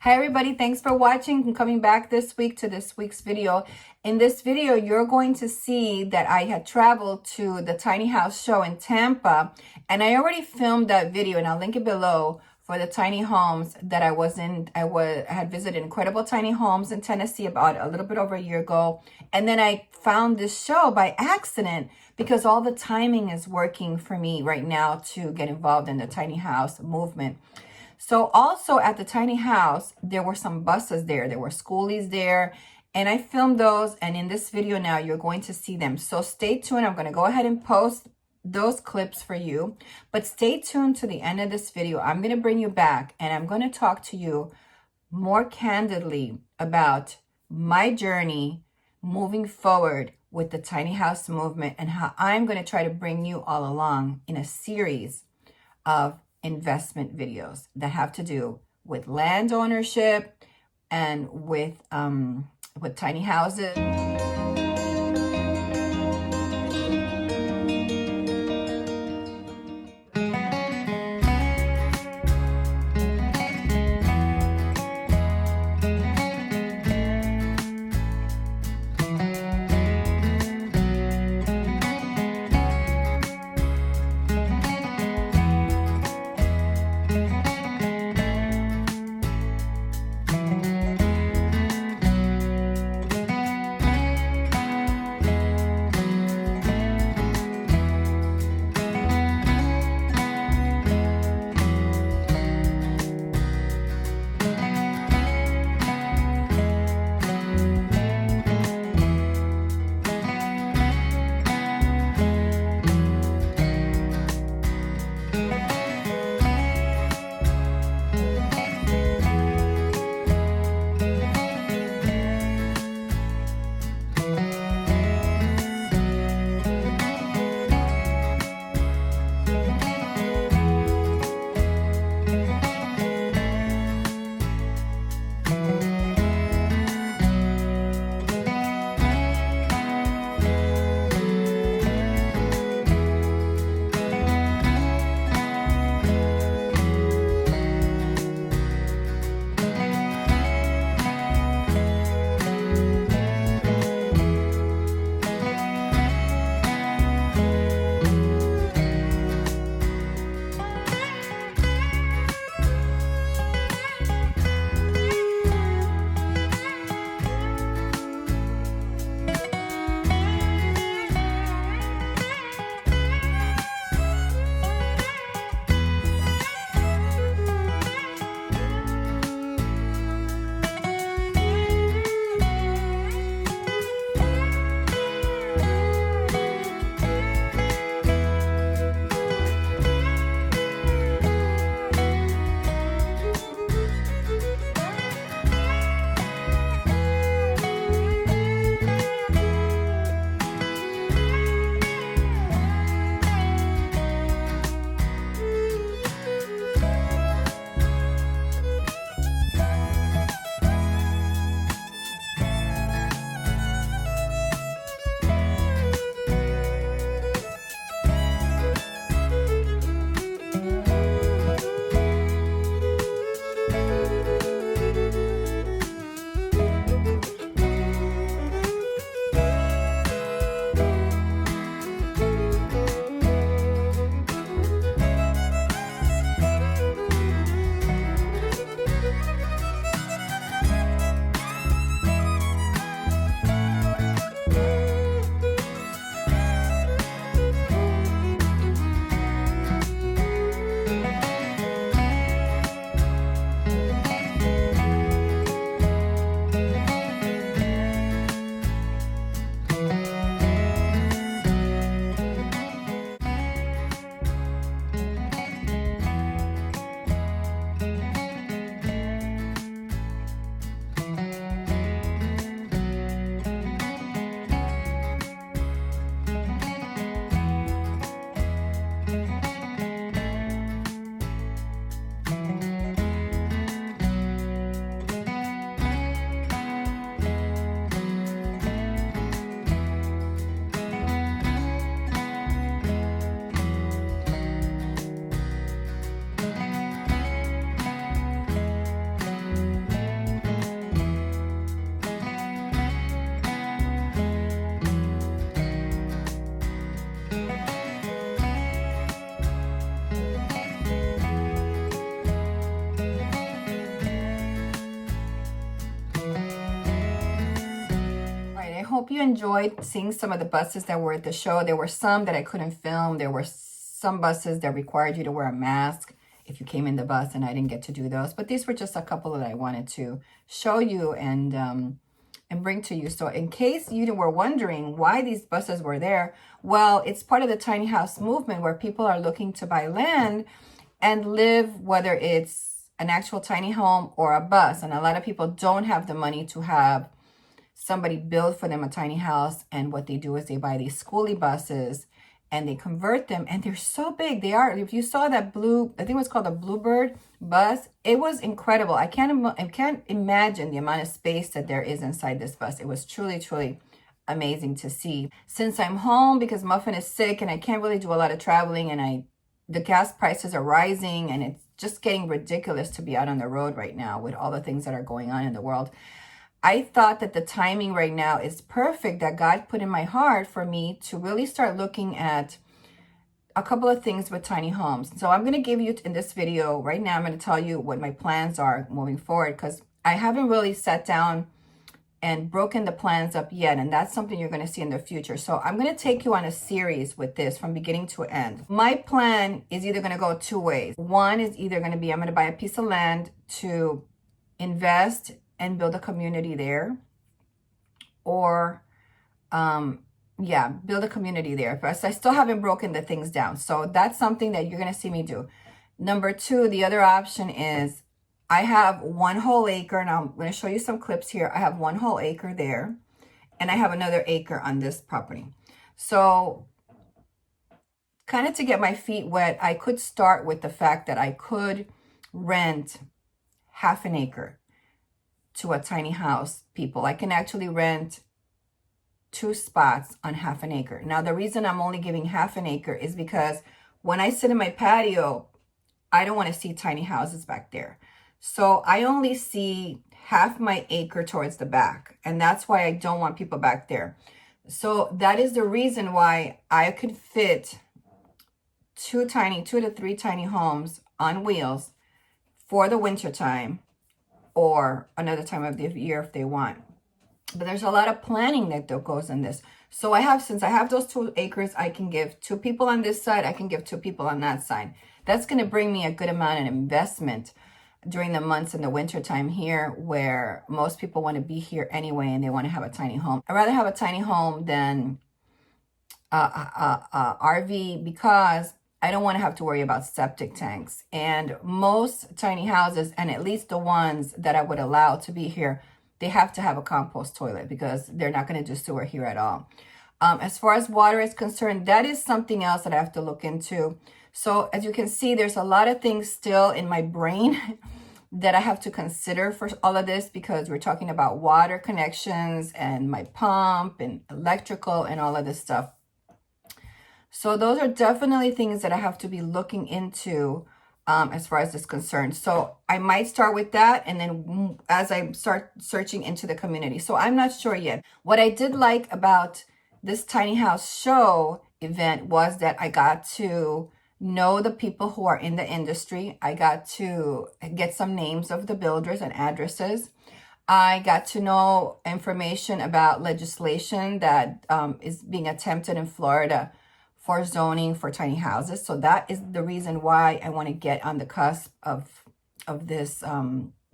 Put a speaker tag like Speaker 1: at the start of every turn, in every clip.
Speaker 1: Hi everybody, thanks for watching and coming back this week to this week's video. In this video, you're going to see that I had traveled to the tiny house show in Tampa, and I already filmed that video, and I'll link it below for the tiny homes that I was in. I had visited Incredible Tiny Homes in Tennessee about a little bit over a year ago, and then I found this show by accident because all the timing is working for me right now to get involved in the tiny house movement. So also at the tiny house, there were some buses there. There were schoolies there, and I filmed those. And in this video now, you're going to see them. So stay tuned. I'm going to go ahead and post those clips for you. But stay tuned to the end of this video. I'm going to bring you back, and I'm going to talk to you more candidly about my journey moving forward with the tiny house movement and how I'm going to try to bring you all along in a series of investment videos that have to do with land ownership and with tiny houses. you enjoyed seeing some of the buses that were at the show. There were some that I couldn't film. There were some buses that required you to wear a mask if you came in the bus, and I didn't get to do those. But these were just a couple that I wanted to show you and bring to you. So in case you were wondering why these buses were there, well, it's part of the tiny house movement where people are looking to buy land and live, whether it's an actual tiny home or a bus. And a lot of people don't have the money to have somebody build for them a tiny house. And what they do is they buy these schoolie buses and they convert them, and they're so big. They are, if you saw that blue, I think it was called a Bluebird bus, it was incredible. I can't imagine the amount of space that there is inside this bus. It was truly, truly amazing to see. Since I'm home because Muffin is sick and I can't really do a lot of traveling, and the gas prices are rising, and it's just getting ridiculous to be out on the road right now with all the things that are going on in the world. I thought that the timing right now is perfect, that God put in my heart for me to really start looking at a couple of things with tiny homes. So I'm going to give you in this video right now, I'm going to tell you what my plans are moving forward, because I haven't really sat down and broken the plans up yet. And that's something you're going to see in the future. So I'm going to take you on a series with this from beginning to end. My plan is either going to go two ways. One is either going to be, I'm going to buy a piece of land to invest and build a community there, or build a community there. But I still haven't broken the things down. So that's something that you're going to see me do. Number two, the other option is I have 1 whole acre, and I'm going to show you some clips here. I have 1 whole acre there, and I have another acre on this property. So kind of to get my feet wet, I could start with the fact that I could rent half an acre to a tiny house people. I can actually rent 2 spots on half an acre. Now, the reason I'm only giving half an acre is because when I sit in my patio, I don't want to see tiny houses back there. So I only see half my acre towards the back. And that's why I don't want people back there. So that is the reason why I could fit 2 to 3 tiny homes on wheels for the winter time, or another time of the year if they want. But there's a lot of planning that goes in this. So since I have those 2 acres, I can give 2 people on this side, I can give 2 people on that side. That's going to bring me a good amount of investment during the months in the winter time here, where most people want to be here anyway and they want to have a tiny home. I'd rather have a tiny home than RV, because I don't want to have to worry about septic tanks. And most tiny houses, and at least the ones that I would allow to be here, they have to have a compost toilet, because they're not going to do sewer here at all. As far as water is concerned, that is something else that I have to look into. So as you can see, there's a lot of things still in my brain that I have to consider for all of this, because we're talking about water connections and my pump and electrical and all of this stuff. So those are definitely things that I have to be looking into as far as this is concerned. So I might start with that, and then as I start searching into the community. So I'm not sure yet. What I did like about this tiny house show event was that I got to know the people who are in the industry. I got to get some names of the builders and addresses. I got to know information about legislation that is being attempted in Florida for zoning for tiny houses. So that is the reason why I want to get on the cusp of this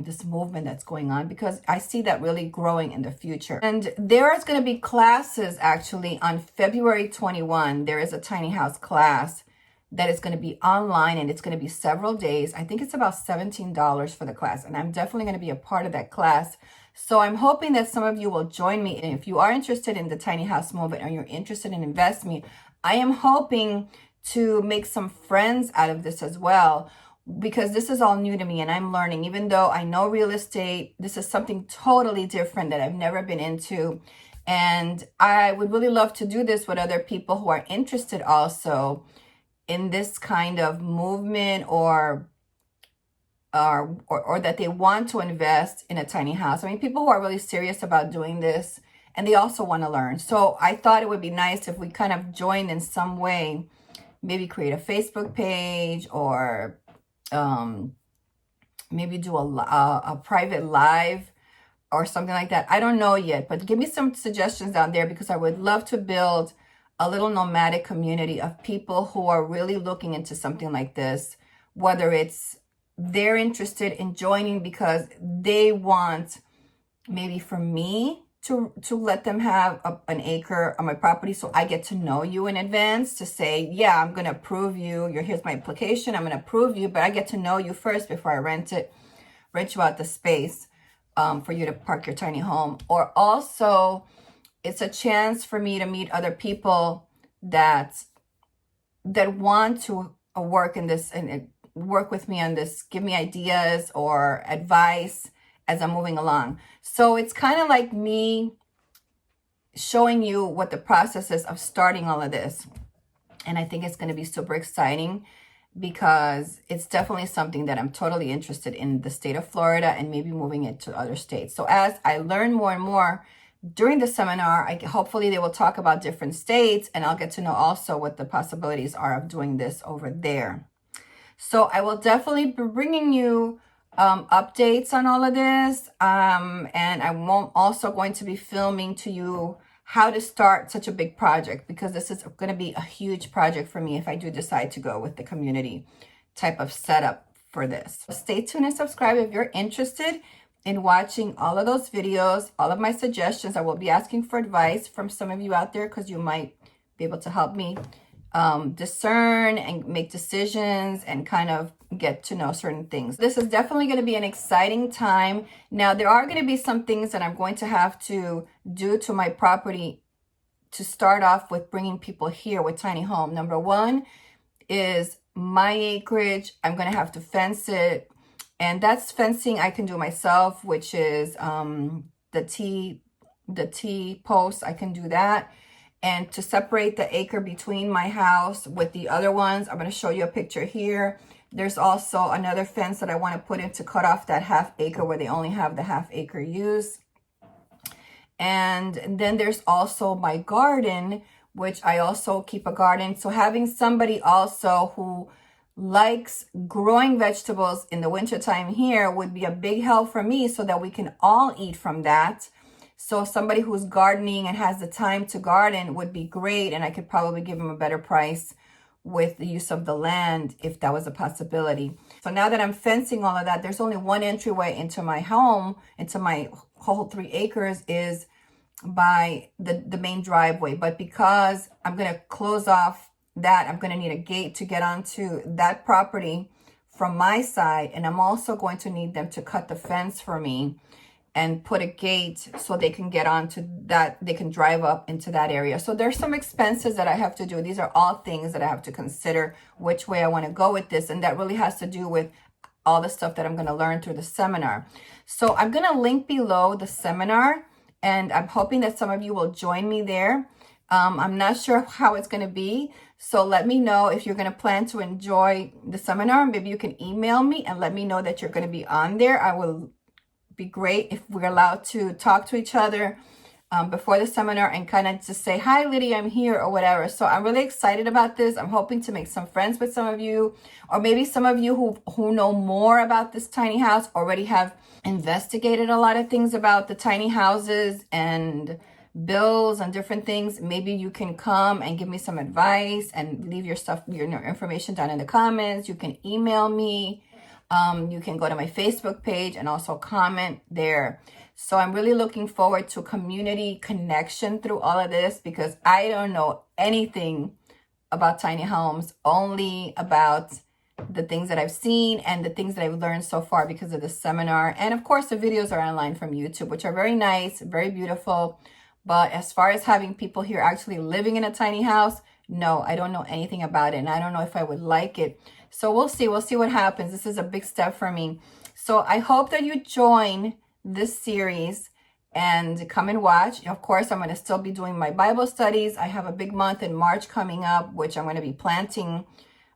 Speaker 1: this movement that's going on, because I see that really growing in the future. And there is going to be classes actually on February 21. There is a tiny house class that is going to be online, and it's going to be several days. I think it's about $17 for the class, and I'm definitely going to be a part of that class. So I'm hoping that some of you will join me. And if you are interested in the tiny house movement, or you're interested in investing, I am hoping to make some friends out of this as well, because this is all new to me and I'm learning. Even though I know real estate, this is something totally different that I've never been into. And I would really love to do this with other people who are interested also in this kind of movement, or that they want to invest in a tiny house. I mean, people who are really serious about doing this, and they also want to learn. So I thought it would be nice if we kind of joined in some way, maybe create a Facebook page, or maybe do a private live or something like that. I don't know yet, but give me some suggestions down there, because I would love to build a little nomadic community of people who are really looking into something like this, whether it's they're interested in joining because they want maybe for me to let them have an acre on my property, so I get to know you in advance, to say, yeah, I'm going to approve you. Here's my application. I'm going to approve you, but I get to know you first before I rent you out the space for you to park your tiny home. Or also, it's a chance for me to meet other people that want to work in this and work with me on this, give me ideas or advice as I'm moving along. So it's kind of like me showing you what the process is of starting all of this. And I think it's going to be super exciting, because it's definitely something that I'm totally interested in the state of Florida, and maybe moving it to other states. So as I learn more and more during the seminar, hopefully they will talk about different states, and I'll get to know also what the possibilities are of doing this over there. So I will definitely be bringing you updates on all of this. And I'm also going to be filming to you how to start such a big project, because this is going to be a huge project for me if I do decide to go with the community type of setup for this. So stay tuned and subscribe if you're interested in watching all of those videos, all of my suggestions. I will be asking for advice from some of you out there, because you might be able to help me discern and make decisions and kind of get to know certain things. This is definitely going to be an exciting time. Now, there are going to be some things that I'm going to have to do to my property to start off with bringing people here with tiny home. Number one is my acreage. I'm going to have to fence it. And that's fencing I can do myself, which is the T posts. I can do that. And to separate the acre between my house with the other ones, I'm going to show you a picture here. There's also another fence that I want to put in to cut off that half acre where they only have the half acre use. And then there's also my garden, which I also keep a garden. So having somebody also who likes growing vegetables in the wintertime here would be a big help for me, so that we can all eat from that. So somebody who's gardening and has the time to garden would be great. And I could probably give them a better price with the use of the land if that was a possibility. So now that I'm fencing all of that, there's only one entryway into my home, into my whole 3 acres, is by the main driveway. But because I'm going to close off that, I'm going to need a gate to get onto that property from my side. And I'm also going to need them to cut the fence for me and put a gate so they can get onto that, they can drive up into that area. So there's some expenses that I have to do. These are all things that I have to consider which way I want to go with this. And that really has to do with all the stuff that I'm going to learn through the seminar. So I'm going to link below the seminar, and I'm hoping that some of you will join me there. I'm not sure how it's going to be. So let me know if you're going to plan to enjoy the seminar. Maybe you can email me and let me know that you're going to be on there. I will be great if we're allowed to talk to each other before the seminar and kind of just say, hi, Lydia, I'm here, or whatever. So I'm really excited about this. I'm hoping to make some friends with some of you, or maybe some of you who know more about this tiny house already have investigated a lot of things about the tiny houses and bills and different things. Maybe you can come and give me some advice and leave your stuff, your information down in the comments. You can email me. You can go to my Facebook page and also comment there. So I'm really looking forward to community connection through all of this, because I don't know anything about tiny homes, only about the things that I've seen and the things that I've learned so far because of the seminar. And of course, the videos are online from YouTube, which are very nice, very beautiful. But as far as having people here actually living in a tiny house, no, I don't know anything about it. And I don't know if I would like it. So we'll see what happens. This is a big step for me. So I hope that you join this series and come and watch. Of course, I'm going to still be doing my Bible studies. I have a big month in March coming up, which I'm going to be planting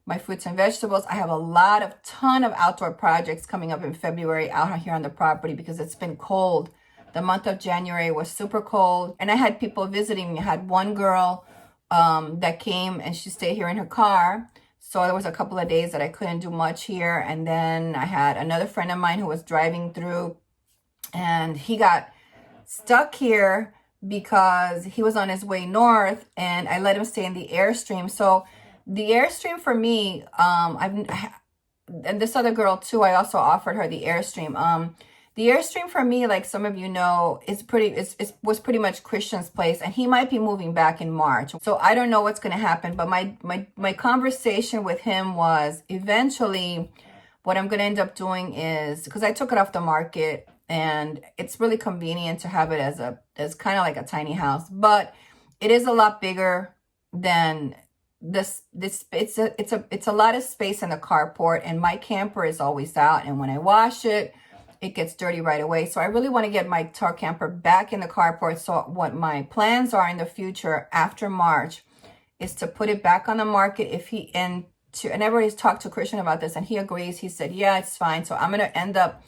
Speaker 1: my fruits and vegetables. I have a ton of outdoor projects coming up in February out here on the property, because it's been cold. The month of January was super cold, and I had people visiting me. I had one girl that came, and she stayed here in her car. So there was a couple of days that I couldn't do much here. And then I had another friend of mine who was driving through and he got stuck here because he was on his way north, and I let him stay in the Airstream. So the Airstream for me, and this other girl too, I also offered her the Airstream. The Airstream for me, like some of you know, was pretty much Christian's place, and he might be moving back in March. So I don't know what's going to happen, but my conversation with him was eventually what I'm going to end up doing is, because I took it off the market, and it's really convenient to have it as kind of like a tiny house, but it is a lot bigger than this. It's a lot of space in the carport, and my camper is always out, and when I wash it, it gets dirty right away. So I really want to get my tar camper back in the carport. So what my plans are in the future after March is to put it back on the market. And everybody's talked to Christian about this, and he agrees. He said, yeah, it's fine. So I'm going to end up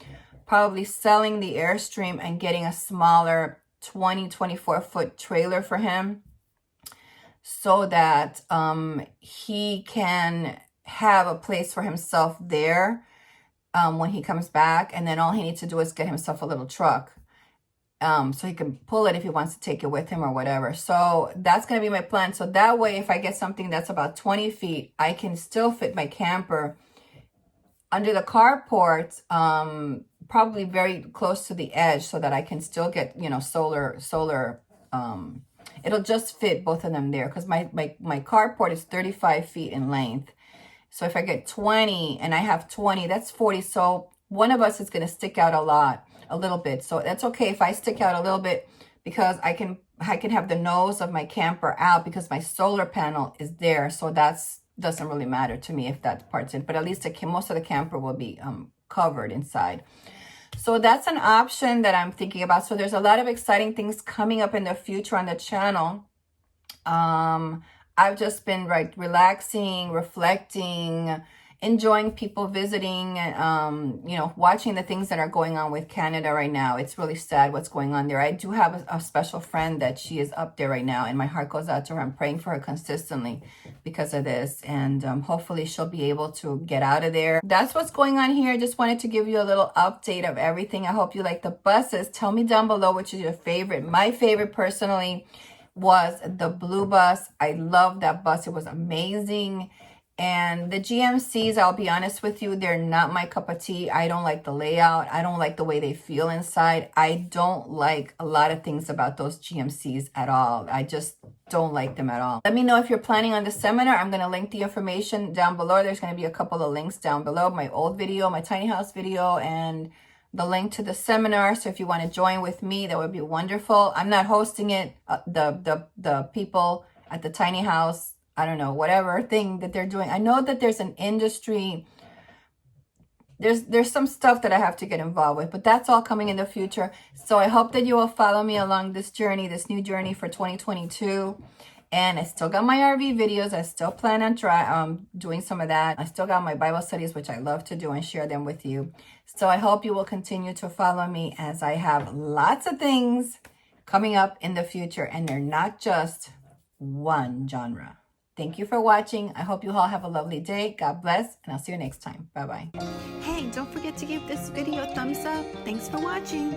Speaker 1: probably selling the Airstream and getting a smaller 24 foot trailer for him, so that he can have a place for himself there when he comes back. And then all he needs to do is get himself a little truck, so he can pull it if he wants to take it with him or whatever. So that's going to be my plan. So that way, if I get something that's about 20 feet, I can still fit my camper under the carport, probably very close to the edge, so that I can still get, solar, it'll just fit both of them there, because my carport is 35 feet in length. So if I get 20 and I have 20, that's 40. So one of us is going to stick out a little bit. So that's okay if I stick out a little bit, because I can have the nose of my camper out, because my solar panel is there. So that's doesn't really matter to me if that part's in, but at least most of the camper will be covered inside. So that's an option that I'm thinking about. So there's a lot of exciting things coming up in the future on the channel. I've just been relaxing, reflecting, enjoying people visiting, and watching the things that are going on with Canada right now. It's really sad what's going on there. I do have a special friend that she is up there right now, and my heart goes out to her. I'm praying for her consistently because of this, and hopefully she'll be able to get out of there. That's what's going on here. I just wanted to give you a little update of everything. I hope you like the buses. Tell me down below which is your favorite. My favorite personally was the blue bus. I love that bus. It was amazing. And the GMCs, I'll be honest with you, they're not my cup of tea. I don't like the layout. I don't like the way they feel inside. I don't like a lot of things about those GMCs at all. I just don't like them at all. Let me know if you're planning on the seminar. I'm going to link the information down below. There's going to be a couple of links down below. My old video, my tiny house video, and the link to the seminar. So if you want to join with me, that would be wonderful. I'm not hosting it. The people at the tiny house, I don't know, whatever thing that they're doing. I know that there's an industry. There's some stuff that I have to get involved with, but that's all coming in the future. So I hope that you will follow me along this journey, this new journey for 2022. And I still got my RV videos. I still plan on doing some of that. I still got my Bible studies, which I love to do and share them with you. So I hope you will continue to follow me, as I have lots of things coming up in the future, and they're not just one genre. Thank you for watching. I hope you all have a lovely day. God bless, and I'll see you next time. Bye-bye. Hey, don't forget to give this video a thumbs up. Thanks for watching.